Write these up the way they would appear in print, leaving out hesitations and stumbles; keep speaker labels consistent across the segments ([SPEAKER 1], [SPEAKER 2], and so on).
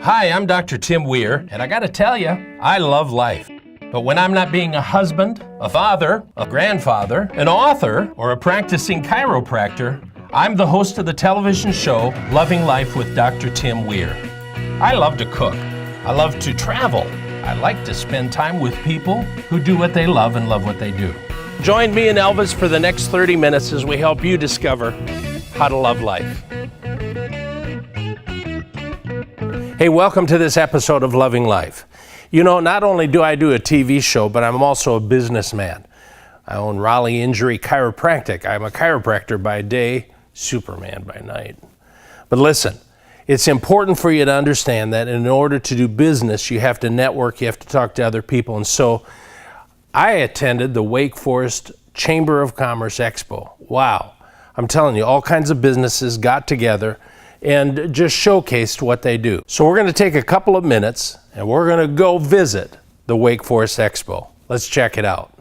[SPEAKER 1] Hi, I'm Dr. Tim Weir, and I gotta tell you, I love life. But when I'm not being a husband, a father, a grandfather, an author, or a practicing chiropractor, I'm the host of the television show Loving Life with Dr. Tim Weir. I love to cook. I love to travel. I like to spend time with people who do what they love and love what they do. Join me and Elvis for the next 30 minutes as we help you discover how to love life. Hey, welcome to this episode of Loving Life. You know, not only do I do a TV show, but I'm also a businessman. I own Raleigh Injury Chiropractic. I'm a chiropractor by day, Superman by night. But listen, it's important for you to understand that in order to do business, you have to network, you have to talk to other people. And so I attended the Wake Forest Chamber of Commerce Expo. Wow. I'm telling you, all kinds of businesses got together and just showcased what they do. So we're going to take a couple of minutes and we're going to go visit the Wake Forest Expo. Let's check it out.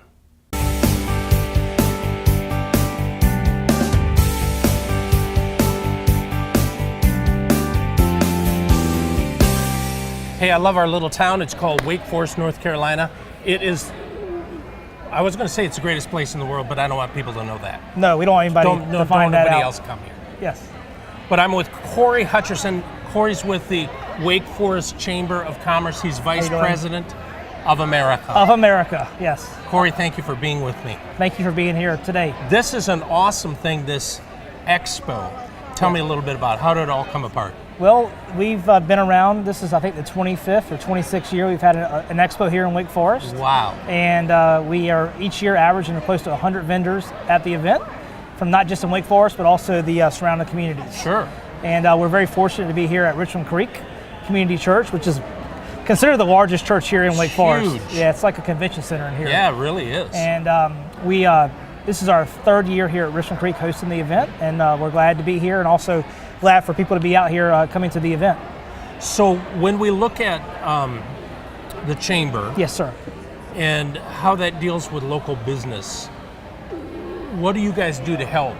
[SPEAKER 1] Hey, I love our little town. It's called Wake Forest, North Carolina. It is, I was going to say it's the greatest place in the world, but I don't want people to know that.
[SPEAKER 2] No, we don't want anybody to find that out.
[SPEAKER 1] Nobody else come here.
[SPEAKER 2] Yes.
[SPEAKER 1] But I'm with Corey Hutcherson. Corey's with the Wake Forest Chamber of Commerce. He's Vice President of America.
[SPEAKER 2] Of America, yes.
[SPEAKER 1] Corey, thank you for being with me.
[SPEAKER 2] Thank you for being here today.
[SPEAKER 1] This is an awesome thing, this expo. Tell me a little bit about it. How did it all come apart?
[SPEAKER 2] Well, we've been around. This is, I think, the 25th or 26th year we've had an expo here in Wake Forest.
[SPEAKER 1] Wow.
[SPEAKER 2] And we are each year averaging close to 100 vendors at the event, from not just in Wake Forest, but also the surrounding communities.
[SPEAKER 1] Sure.
[SPEAKER 2] And we're very fortunate to be here at Richmond Creek Community Church, which is considered the largest church here in Wake Forest. Yeah, it's like a convention center in here.
[SPEAKER 1] Yeah, it really is.
[SPEAKER 2] And this is our third year here at Richmond Creek hosting the event, and we're glad to be here and also glad for people to be out here coming to the event.
[SPEAKER 1] So when we look at the chamber,
[SPEAKER 2] yes, sir,
[SPEAKER 1] and how that deals with local business, what do you guys do to help?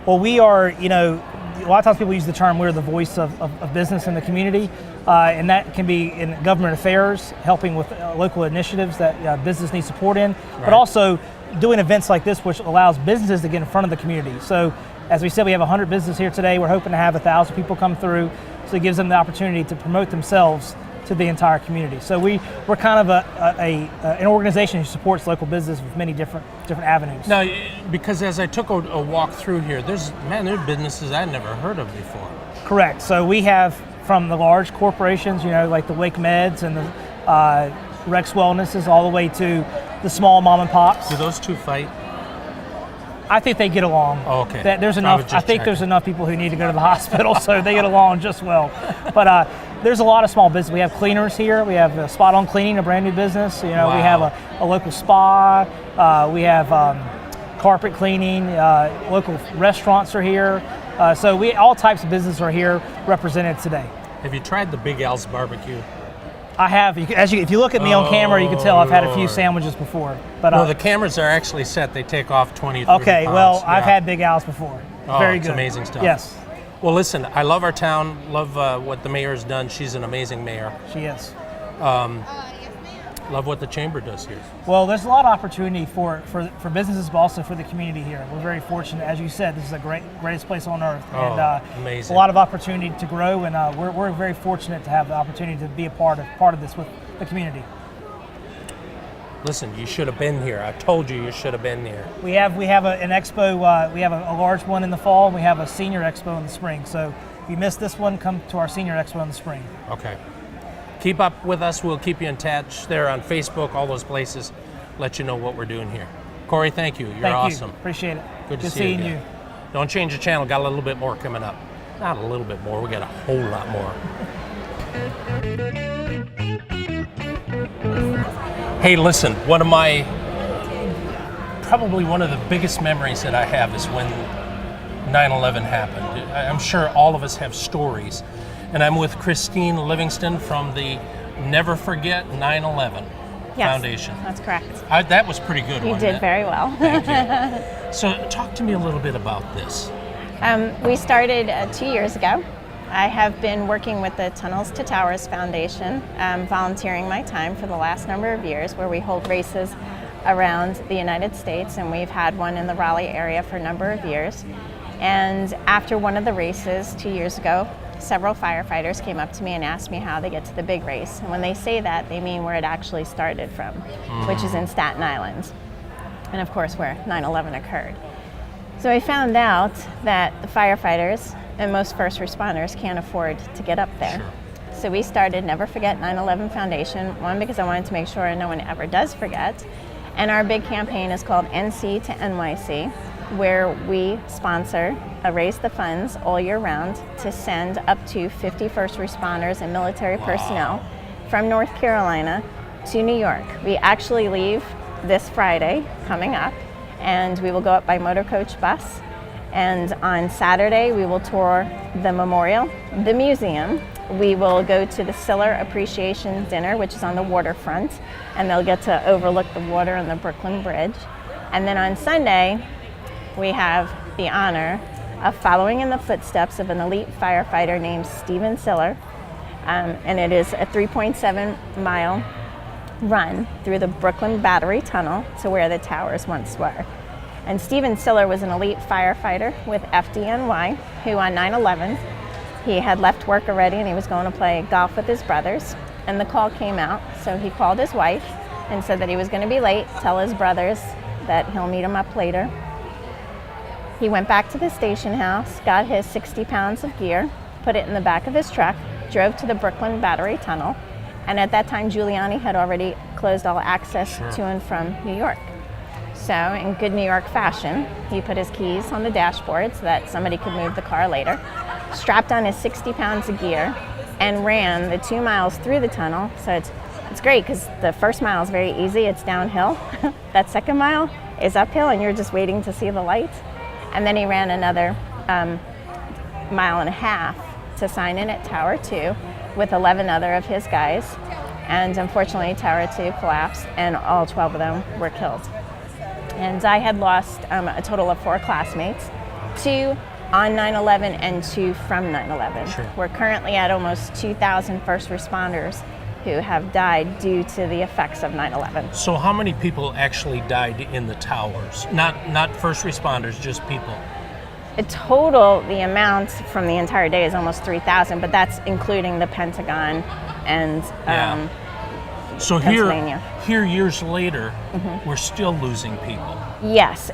[SPEAKER 2] Well, we are, you know, a lot of times people use the term we're the voice of business in the community, and that can be in government affairs, helping with local initiatives that business needs support in, but also doing events like this which allows businesses to get in front of the community. So as we said, we have 100 businesses here today. We're hoping to have 1,000 people come through, so it gives them the opportunity to promote themselves to the entire community. So we're kind of an organization who supports local business with many different avenues.
[SPEAKER 1] Now, because as I took a walk through here, there are businesses I'd never heard of before.
[SPEAKER 2] Correct. So we have from the large corporations, you know, like the Wake Meds and the Rex Wellnesses, all the way to the small mom and pops.
[SPEAKER 1] Do those two fight?
[SPEAKER 2] I think they get along.
[SPEAKER 1] Oh, okay.
[SPEAKER 2] There's enough. I think there's enough people who need to go to the hospital, so they get along just well. But there's a lot of small business. We have cleaners here. We have Spot On Cleaning, a brand new business. You know, we have a local spa. We have carpet cleaning. Local restaurants are here. So all types of businesses are here represented today.
[SPEAKER 1] Have you tried the Big Al's barbecue?
[SPEAKER 2] I have. If you look at me on camera, you can tell I've had a few sandwiches before. But
[SPEAKER 1] no, the cameras are actually set. They take off 20, 30
[SPEAKER 2] okay,
[SPEAKER 1] pounds.
[SPEAKER 2] Well, I've had Big Al's before. Very good.
[SPEAKER 1] It's amazing stuff.
[SPEAKER 2] Yes.
[SPEAKER 1] Well, listen, I love our town. Love what the mayor's done. She's an amazing mayor.
[SPEAKER 2] She is.
[SPEAKER 1] Love what the chamber does here.
[SPEAKER 2] Well, there's a lot of opportunity for businesses, but also for the community here. We're very fortunate. As you said, this is the greatest place on earth. And
[SPEAKER 1] amazing.
[SPEAKER 2] A lot of opportunity to grow, and we're very fortunate to have the opportunity to be a part of this with the community.
[SPEAKER 1] Listen, you should have been here. I told you should have been here.
[SPEAKER 2] We have an expo. We have a large one in the fall, and we have a senior expo in the spring. So if you missed this one, come to our senior expo in the spring.
[SPEAKER 1] Okay. Keep up with us. We'll keep you in touch there on Facebook, all those places. Let you know what we're doing here. Corey, thank you. You're awesome.
[SPEAKER 2] Appreciate it.
[SPEAKER 1] Good to see
[SPEAKER 2] seeing you.
[SPEAKER 1] Don't change the channel. Got a little bit more coming up. Not a little bit more. We got a whole lot more. Hey, listen. Probably one of the biggest memories that I have is when 9/11 happened. I'm sure all of us have stories. And I'm with Christine Livingston from the Never Forget 9/11 Foundation.
[SPEAKER 3] That's correct.
[SPEAKER 1] That was pretty good.
[SPEAKER 3] You did very well.
[SPEAKER 1] Thank you. So talk to me a little bit about this.
[SPEAKER 3] We started 2 years ago. I have been working with the Tunnels to Towers Foundation, volunteering my time for the last number of years, where we hold races around the United States, and we've had one in the Raleigh area for a number of years. And after one of the races 2 years ago, several firefighters came up to me and asked me how they get to the big race. And when they say that, they mean where it actually started from, which is in Staten Island, and of course where 9/11 occurred. So I found out that the firefighters and most first responders can't afford to get up there.
[SPEAKER 1] Sure.
[SPEAKER 3] So we started Never Forget 9/11 Foundation, one, because I wanted to make sure no one ever does forget. And our big campaign is called NC to NYC, where we sponsor, raise the funds all year round to send up to 50 first responders and military personnel from North Carolina to New York. We actually leave this Friday coming up, and we will go up by motor coach bus. And on Saturday, we will tour the memorial, the museum. We will go to the Siller Appreciation Dinner, which is on the waterfront, and they'll get to overlook the water on the Brooklyn Bridge. And then on Sunday, we have the honor of following in the footsteps of an elite firefighter named Stephen Siller, and it is a 3.7 mile run through the Brooklyn Battery Tunnel to where the towers once were. And Stephen Siller was an elite firefighter with FDNY, who on 9/11, he had left work already and he was going to play golf with his brothers. And the call came out, so he called his wife and said that he was going to be late, tell his brothers that he'll meet them up later. He went back to the station house, got his 60 pounds of gear, put it in the back of his truck, drove to the Brooklyn Battery Tunnel, and at that time Giuliani had already closed all access to and from New York. So in good New York fashion, he put his keys on the dashboard so that somebody could move the car later, strapped on his 60 pounds of gear, and ran the 2 miles through the tunnel. So it's great because the first mile is very easy, it's downhill. That second mile is uphill and you're just waiting to see the light. And then he ran another mile and a half to sign in at Tower 2 with 11 other of his guys. And unfortunately, Tower 2 collapsed and all 12 of them were killed. And I had lost a total of 4 classmates, 2 on 9/11 and 2 from 9/11.
[SPEAKER 1] Sure.
[SPEAKER 3] We're currently at almost 2,000 first responders who have died due to the effects of 9/11.
[SPEAKER 1] So how many people actually died in the towers? Not first responders, just people.
[SPEAKER 3] In total, the amount from the entire day is almost 3,000, but that's including the Pentagon and
[SPEAKER 1] So
[SPEAKER 3] Pennsylvania.
[SPEAKER 1] here years later, we're still losing people.
[SPEAKER 3] Yes,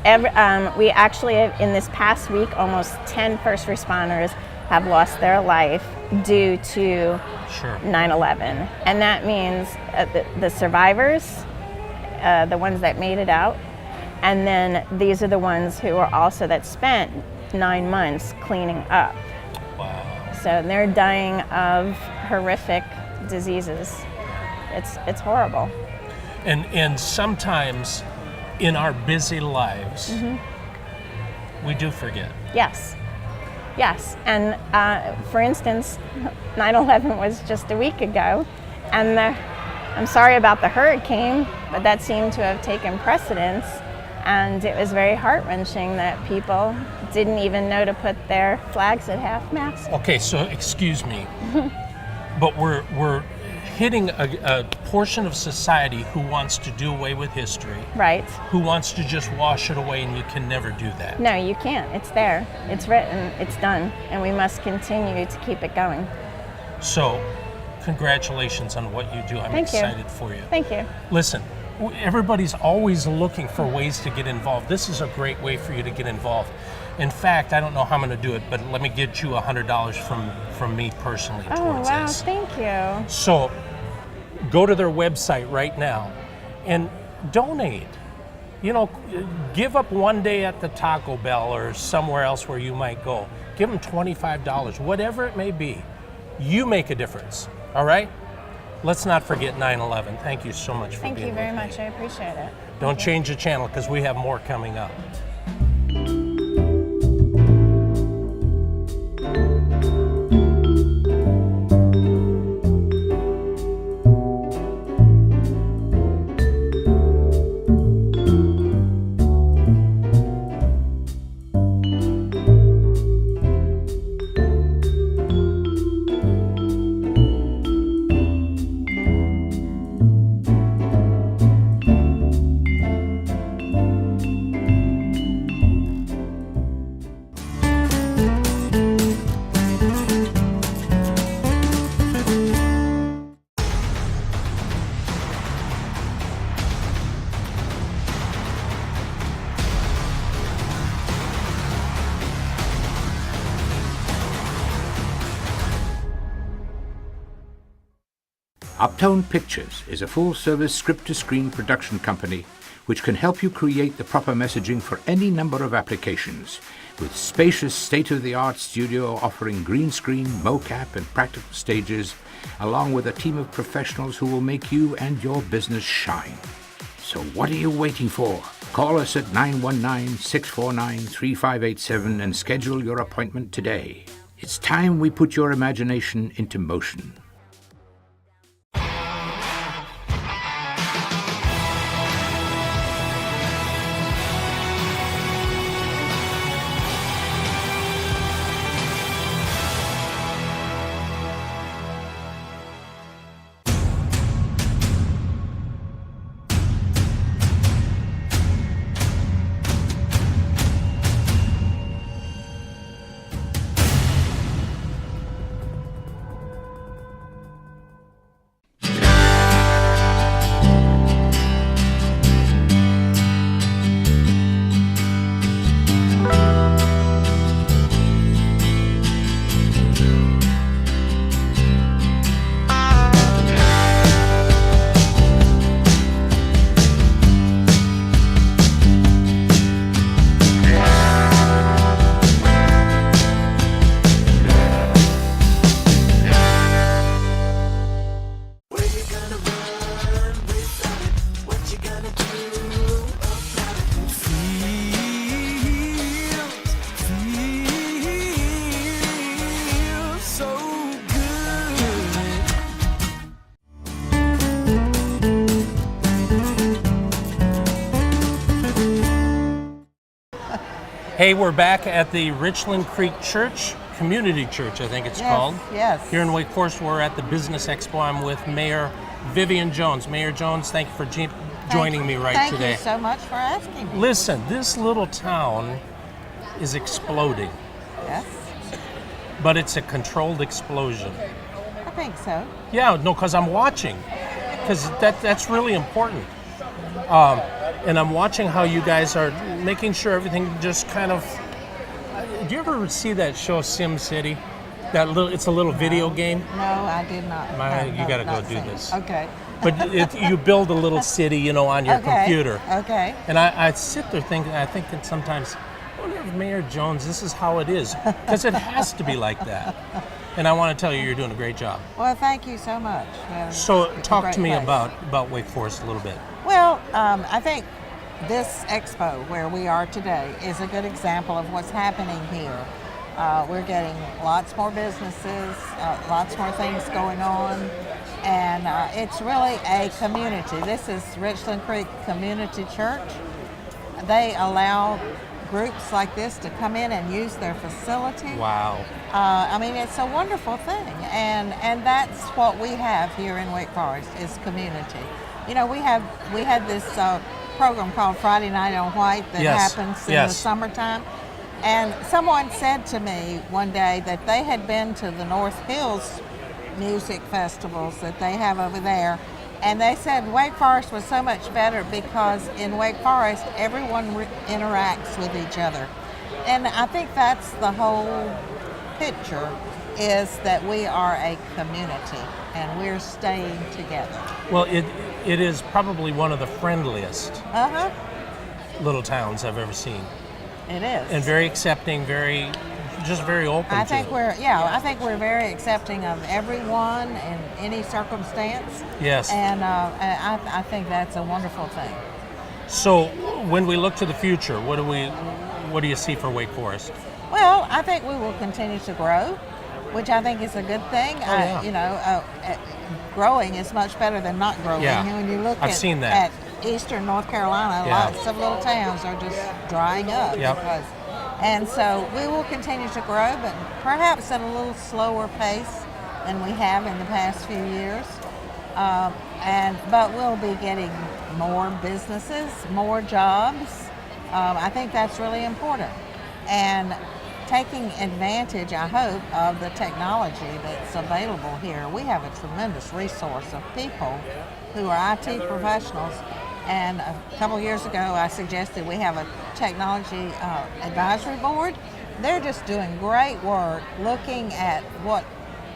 [SPEAKER 3] we actually, in this past week, almost 10 first responders have lost their life due to 9/11. And that means the survivors, the ones that made it out, and then these are the ones who are also that spent 9 months cleaning up.
[SPEAKER 1] Wow.
[SPEAKER 3] So they're dying of horrific diseases. It's horrible.
[SPEAKER 1] And sometimes in our busy lives, we do forget.
[SPEAKER 3] Yes. And for instance, 9/11 was just a week ago, and I'm sorry about the hurricane, but that seemed to have taken precedence, and it was very heart-wrenching that people didn't even know to put their flags at half-mast.
[SPEAKER 1] Okay, so excuse me, but we're hitting a portion of society who wants to do away with history.
[SPEAKER 3] Right.
[SPEAKER 1] Who wants to just wash it away, and you can never do that.
[SPEAKER 3] No, you can't. It's there. It's written. It's done. And we must continue to keep it going.
[SPEAKER 1] So, congratulations on what you do. I'm excited for you.
[SPEAKER 3] Thank you.
[SPEAKER 1] Listen, everybody's always looking for ways to get involved. This is a great way for you to get involved. In fact, I don't know how I'm going to do it, but let me get you $100 from me personally towards this.
[SPEAKER 3] Thank you.
[SPEAKER 1] So go to their website right now and donate. You know, give up one day at the Taco Bell or somewhere else where you might go. Give them $25, whatever it may be. You make a difference, all right? Let's not forget 9/11. Thank you so much for being here.
[SPEAKER 3] Thank you very much. I appreciate it.
[SPEAKER 1] Don't change the channel because we have more coming up.
[SPEAKER 4] Uptone Pictures is a full-service script-to-screen production company which can help you create the proper messaging for any number of applications, with spacious state-of-the-art studio offering green screen, mocap, and practical stages, along with a team of professionals who will make you and your business shine. So what are you waiting for? Call us at 919-649-3587 and schedule your appointment today. It's time we put your imagination into motion.
[SPEAKER 1] Hey, we're back at the Richland Creek Church, Community Church, I think it's called.
[SPEAKER 5] Yes.
[SPEAKER 1] Here in Wake Forest, we're at the Business Expo. I'm with Mayor Vivian Jones. Mayor Jones, thank you for joining me today.
[SPEAKER 5] Thank you so much for asking me.
[SPEAKER 1] Listen, this little town is exploding,
[SPEAKER 5] Yes,
[SPEAKER 1] but it's a controlled explosion.
[SPEAKER 5] I think so.
[SPEAKER 1] Yeah, no, because I'm watching, because that's really important. And I'm watching how you guys are making sure everything just kind of. Do you ever see that show Sim City? It's a little video game.
[SPEAKER 5] No, I did not.
[SPEAKER 1] You got to go
[SPEAKER 5] not
[SPEAKER 1] do
[SPEAKER 5] seen.
[SPEAKER 1] this.
[SPEAKER 5] Okay.
[SPEAKER 1] But you build a little city, on your computer.
[SPEAKER 5] Okay.
[SPEAKER 1] And I sit there thinking, sometimes, I wonder if Mayor Jones, this is how it is, because it has to be like that. And I want to tell you, you're doing a great job.
[SPEAKER 5] Well, thank you so much.
[SPEAKER 1] So
[SPEAKER 5] It's a
[SPEAKER 1] talk
[SPEAKER 5] great
[SPEAKER 1] to me
[SPEAKER 5] place.
[SPEAKER 1] about Wake Forest a little bit.
[SPEAKER 5] Well, I think this expo where we are today is a good example of what's happening here. We're getting lots more businesses, lots more things going on, and it's really a community. This is Richland Creek Community Church. They allow groups like this to come in and use their facility.
[SPEAKER 1] Wow.
[SPEAKER 5] It's a wonderful thing, and that's what we have here in Wake Forest is community. We had this program called Friday Night on White that happens in the summertime, and someone said to me one day that they had been to the North Hills music festivals that they have over there, and they said Wake Forest was so much better because in Wake Forest everyone interacts with each other, and I think that's the whole picture, is that we are a community and we're staying together.
[SPEAKER 1] Well, it is probably one of the friendliest little towns I've ever seen.
[SPEAKER 5] It is.
[SPEAKER 1] And very accepting, very open.
[SPEAKER 5] I think we're very accepting of everyone in any circumstance.
[SPEAKER 1] Yes.
[SPEAKER 5] And I think that's a wonderful thing.
[SPEAKER 1] So when we look to the future, what do you see for Wake Forest?
[SPEAKER 5] Well, I think we will continue to grow, which I think is a good thing. Growing is much better than not growing.
[SPEAKER 1] Yeah.
[SPEAKER 5] When you look
[SPEAKER 1] I've seen that.
[SPEAKER 5] at eastern North Carolina, lots of little towns are just drying up.
[SPEAKER 1] Yep.
[SPEAKER 5] And so we will continue to grow, but perhaps at a little slower pace than we have in the past few years. But we'll be getting more businesses, more jobs. I think that's really important. And taking advantage, I hope, of the technology that's available here. We have a tremendous resource of people who are IT professionals. And a couple years ago, I suggested we have a technology advisory board. They're just doing great work looking at what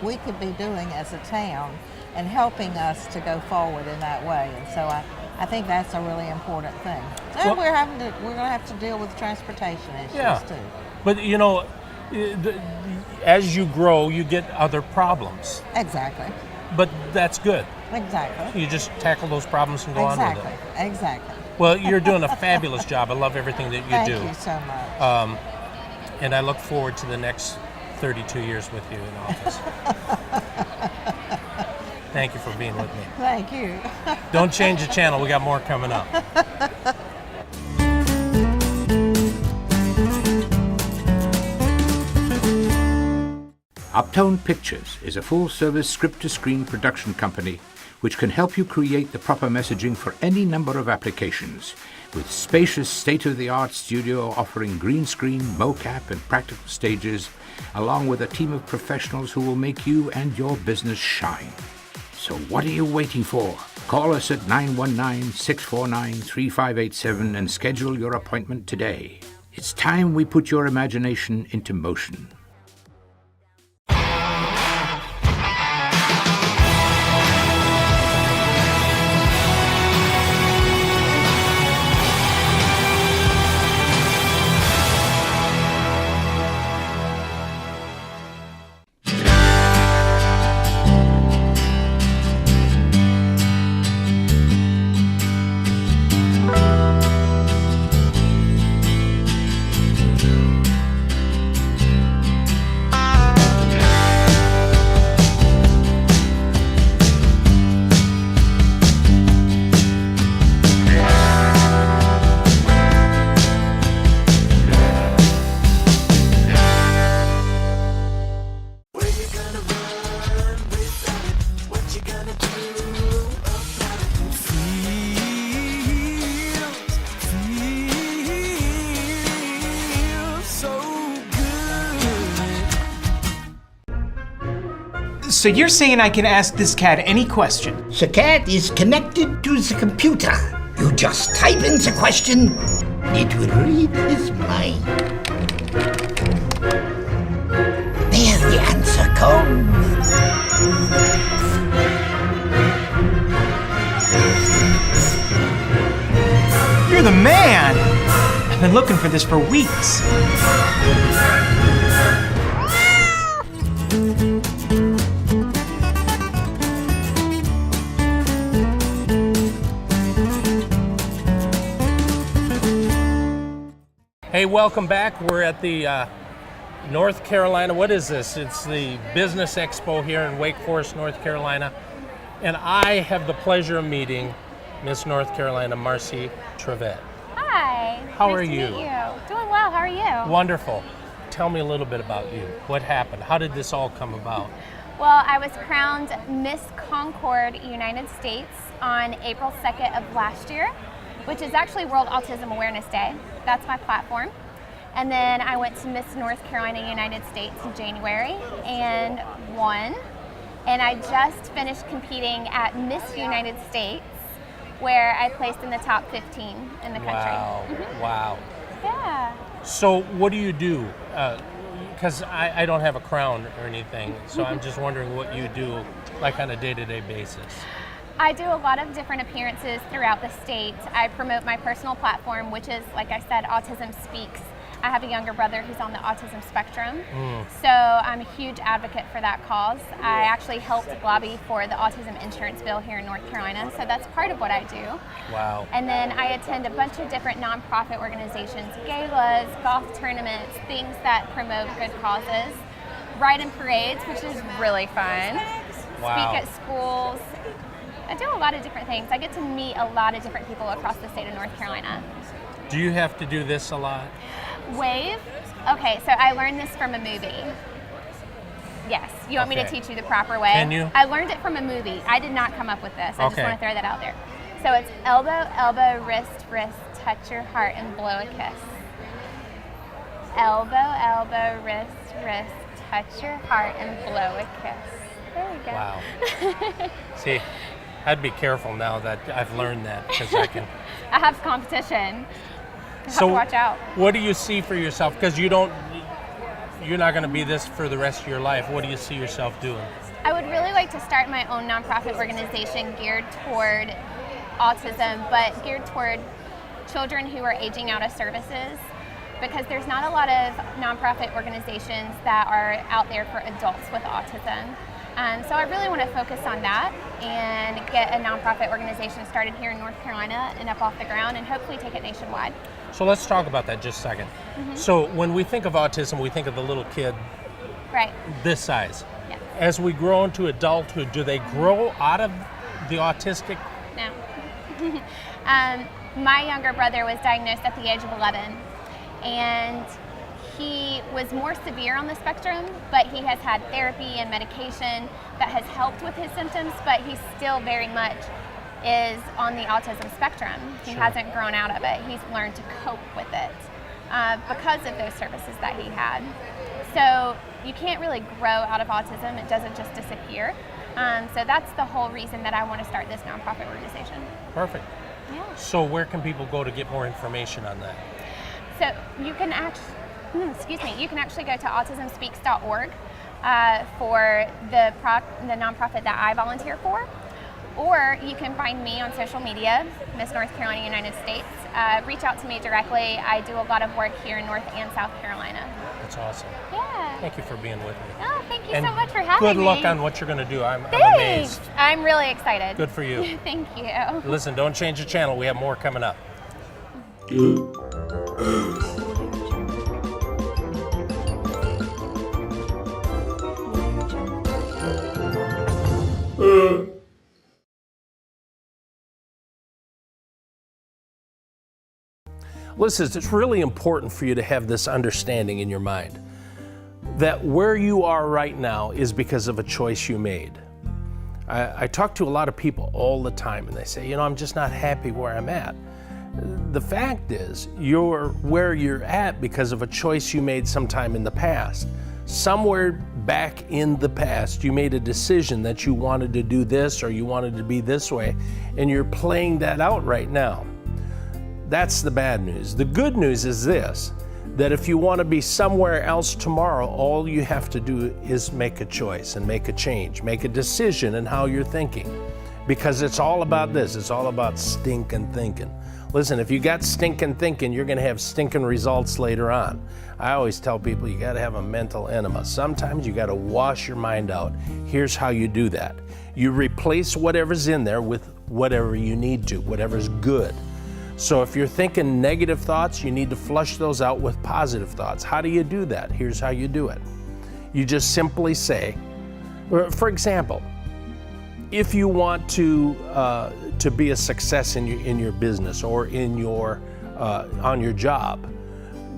[SPEAKER 5] we could be doing as a town and helping us to go forward in that way. And so I think that's a really important thing. And we're going to have to deal with transportation issues too.
[SPEAKER 1] But you know, as you grow, you get other problems.
[SPEAKER 5] Exactly.
[SPEAKER 1] But that's good.
[SPEAKER 5] Exactly.
[SPEAKER 1] You just tackle those problems and go on with it.
[SPEAKER 5] Exactly.
[SPEAKER 1] Well, you're doing a fabulous job. I love everything that you do.
[SPEAKER 5] Thank you so much.
[SPEAKER 1] And I look forward to the next 32 years with you in office. Thank you for being with me.
[SPEAKER 5] Thank you.
[SPEAKER 1] Don't change the channel. We got more coming up.
[SPEAKER 4] Uptone Pictures is a full-service script-to-screen production company which can help you create the proper messaging for any number of applications, with spacious state-of-the-art studio offering green screen, mocap, and practical stages, along with a team of professionals who will make you and your business shine. So what are you waiting for? Call us at 919-649-3587 and schedule your appointment today. It's time we put your imagination into motion.
[SPEAKER 6] So you're saying I can ask this cat any question?
[SPEAKER 7] The cat is connected to the computer. You just type in the question, it will read his mind. There the answer comes.
[SPEAKER 6] You're the man! I've been looking for this for weeks.
[SPEAKER 1] Hey, welcome back. We're at the North Carolina, what is this? It's the Business Expo here in Wake Forest, North Carolina. And I have the pleasure of meeting Miss North Carolina, Marcy Trevette.
[SPEAKER 8] Hi.
[SPEAKER 1] How
[SPEAKER 8] nice
[SPEAKER 1] are
[SPEAKER 8] to
[SPEAKER 1] you?
[SPEAKER 8] Meet you? Doing well. How are you?
[SPEAKER 1] Wonderful. Tell me a little bit about you. What happened? How did this all come about?
[SPEAKER 8] Well, I was crowned Miss Concord United States on April 2nd of last year, which is actually World Autism Awareness Day. That's my platform. And then I went to Miss North Carolina United States in January and won. And I just finished competing at Miss United States, where I placed in the top 15 in the country.
[SPEAKER 1] Wow, wow.
[SPEAKER 8] Yeah.
[SPEAKER 1] So what do you do? Because I don't have a crown or anything, so I'm just wondering what you do like on a day-to-day basis.
[SPEAKER 8] I do a lot of different appearances throughout the state. I promote my personal platform, which is, like I said, Autism Speaks. I have a younger brother who's on the autism spectrum, so I'm a huge advocate for that cause. I actually helped lobby for the autism insurance bill here in North Carolina, so that's part of what I do.
[SPEAKER 1] Wow.
[SPEAKER 8] And then I attend a bunch of different nonprofit organizations, galas, golf tournaments, things that promote good causes. Ride in parades, which is really fun.
[SPEAKER 1] Wow.
[SPEAKER 8] Speak at schools. I do a lot of different things. I get to meet a lot of different people across the state of North Carolina.
[SPEAKER 1] Do you have to do this a lot?
[SPEAKER 8] Wave? Okay, so I learned this from a movie. Yes. You want me to teach you the proper way?
[SPEAKER 1] Can you?
[SPEAKER 8] I learned it from a movie. I did not come up with this. I just
[SPEAKER 1] Okay.
[SPEAKER 8] want to throw that out there. So it's elbow, elbow, wrist, wrist, touch your heart and blow a kiss. Elbow, elbow, wrist, wrist, touch your heart and blow a kiss. There we go.
[SPEAKER 1] Wow. See, I'd be careful now that I've learned that, because I can.
[SPEAKER 8] I have competition. I have
[SPEAKER 1] So
[SPEAKER 8] to watch out.
[SPEAKER 1] what do you see for yourself? Because you don't, you're not going to be this for the rest of your life, what do you see yourself doing?
[SPEAKER 8] I would really like to start my own nonprofit organization geared toward autism, but geared toward children who are aging out of services, because there's not a lot of nonprofit organizations that are out there for adults with autism. So I really want to focus on that and get a nonprofit organization started here in North Carolina and up off the ground, and hopefully take it nationwide.
[SPEAKER 1] So let's talk about that just a second. So when we think of autism, we think of the little kid
[SPEAKER 8] Right.
[SPEAKER 1] this size.
[SPEAKER 8] Yeah.
[SPEAKER 1] As we grow into adulthood, do they grow out of the autistic?
[SPEAKER 8] No. My younger brother was diagnosed at the age of 11, and he was more severe on the spectrum, but he has had therapy and medication that has helped with his symptoms, but he still very much is on the autism spectrum. He hasn't grown out of it. He's learned to cope with it because of those services that he had. So you can't really grow out of autism. It doesn't just disappear. So that's the whole reason that I want to start this nonprofit organization.
[SPEAKER 1] Perfect.
[SPEAKER 8] Yeah.
[SPEAKER 1] So where can people go to get more information on that?
[SPEAKER 8] So you can actually, you can actually go to autismspeaks.org for the nonprofit that I volunteer for. Or you can find me on social media, Miss North Carolina, United States. Reach out to me directly. I do a lot of work here in North and South Carolina.
[SPEAKER 1] That's awesome.
[SPEAKER 8] Yeah.
[SPEAKER 1] Thank you for being with me.
[SPEAKER 8] Oh, thank you
[SPEAKER 1] And
[SPEAKER 8] so much for having me.
[SPEAKER 1] good luck on what you're going to do. I'm
[SPEAKER 8] Thanks.
[SPEAKER 1] amazed.
[SPEAKER 8] I'm really excited.
[SPEAKER 1] Good for you.
[SPEAKER 8] Thank you.
[SPEAKER 1] Listen, don't change the channel. We have more coming up. Listen, it's really important for you to have this understanding in your mind that where you are right now is because of a choice you made. I talk to a lot of people all the time and they say, I'm just not happy where I'm at. The fact is, you're where you're at because of a choice you made sometime in the past. Somewhere back in the past, you made a decision that you wanted to do this or you wanted to be this way, and you're playing that out right now. That's the bad news. The good news is this, that if you want to be somewhere else tomorrow, all you have to do is make a choice and make a change, make a decision in how you're thinking. Because it's all about this, it's all about stinking thinking. Listen, if you got stinking thinking, you're going to have stinking results later on. I always tell people you got to have a mental enema. Sometimes you got to wash your mind out. Here's how you do that. You replace whatever's in there with whatever you need to, whatever's good. So if you're thinking negative thoughts, you need to flush those out with positive thoughts. How do you do that? Here's how you do it. You just simply say, for example, if you want to be a success in your business or in your on your job,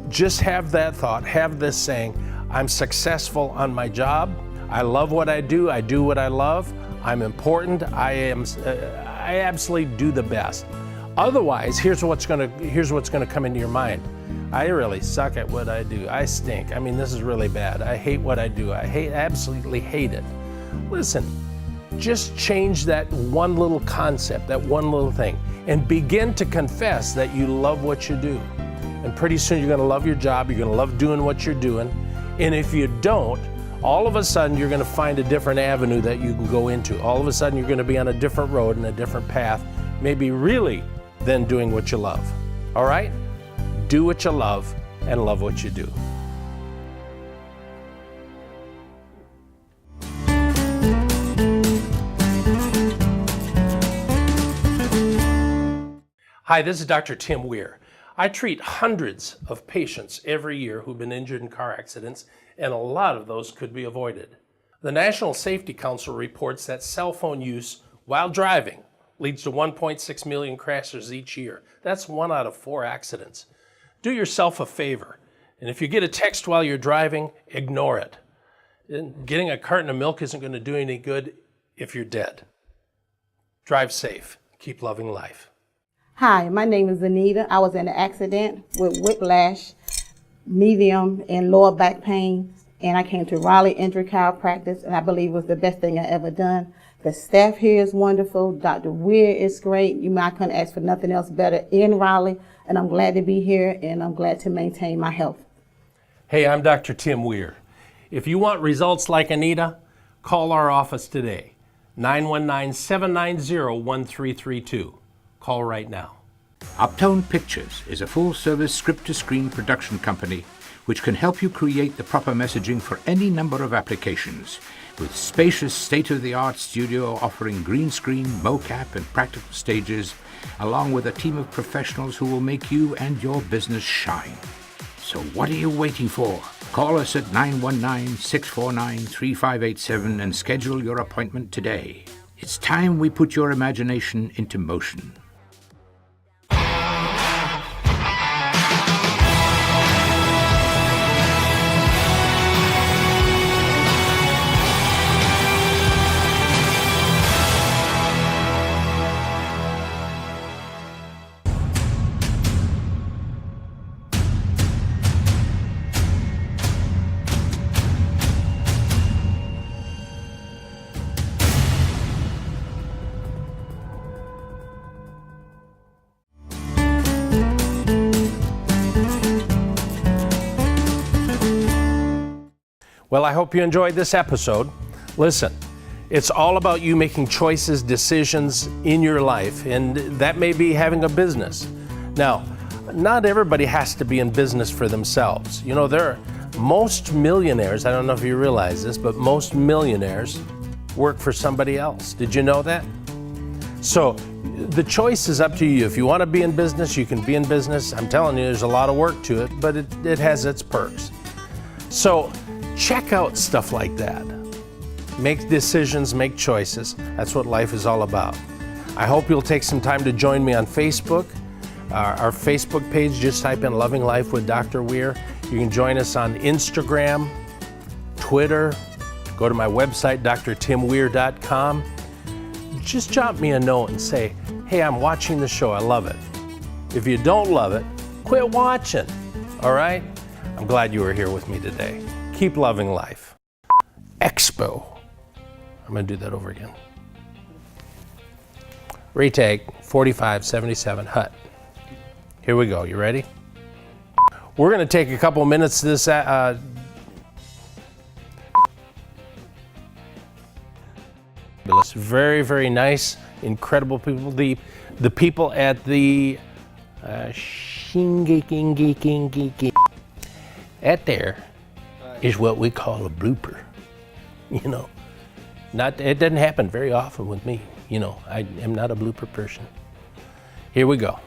[SPEAKER 1] just have that thought. Have this saying: I'm successful on my job. I love what I do what I love. I'm important. I absolutely do the best. Otherwise, here's what's gonna come into your mind. I really suck at what I do. I stink. I mean, this is really bad. I hate what I do. Absolutely hate it. Listen, just change that one little concept, that one little thing, and begin to confess that you love what you do. And pretty soon you're gonna love your job, you're gonna love doing what you're doing. And if you don't, all of a sudden you're gonna find a different avenue that you can go into. All of a sudden you're gonna be on a different road and a different path, maybe really than doing what you love. All right? Do what you love and love what you do. Hi, this is Dr. Tim Weir. I treat hundreds of patients every year who've been injured in car accidents, and a lot of those could be avoided. The National Safety Council reports that cell phone use while driving leads to 1.6 million crashes each year. That's 1 out of 4 accidents. Do yourself a favor, and if you get a text while you're driving, ignore it. Getting a carton of milk isn't going to do any good if you're dead. Drive safe. Keep loving life.
[SPEAKER 9] Hi, my name is Anita. I was in an accident with whiplash, medium and lower back pain, and I came to Raleigh Injury Chiropractic, and I believe it was the best thing I ever done. The staff here is wonderful. Dr. Weir is great. I couldn't ask for nothing else better in Raleigh, and I'm glad to be here, and I'm glad to maintain my health.
[SPEAKER 1] Hey, I'm Dr. Tim Weir. If you want results like Anita, call our office today, 919-790-1332. Call right now.
[SPEAKER 4] Uptone Pictures is a full-service script-to-screen production company which can help you create the proper messaging for any number of applications, with spacious state-of-the-art studio offering green screen, mocap, and practical stages, along with a team of professionals who will make you and your business shine. So what are you waiting for? Call us at 919-649-3587 and schedule your appointment today. It's time we put your imagination into motion.
[SPEAKER 1] Well, I hope you enjoyed this episode. Listen, it's all about you making choices, decisions in your life, and that may be having a business. Now, not everybody has to be in business for themselves. You know, most millionaires, I don't know if you realize this, but most millionaires work for somebody else. Did you know that? So the choice is up to you. If you want to be in business, you can be in business. I'm telling you, there's a lot of work to it, but it has its perks. So check out stuff like that. Make decisions, make choices. That's what life is all about. I hope you'll take some time to join me on Facebook. Our Facebook page, just type in Loving Life with Dr. Weir. You can join us on Instagram, Twitter. Go to my website, drtimweir.com. Just drop me a note and say, hey, I'm watching the show, I love it. If you don't love it, quit watching, all right? I'm glad you were here with me today. Keep loving life. Expo. I'm going to do that over again. Retake 4577 Hut. Here we go. You ready? We're going to take a couple minutes this very, very nice, incredible people. The people at the at there is what we call a blooper. You know, it doesn't happen very often with me. You know, I am not a blooper person. Here we go.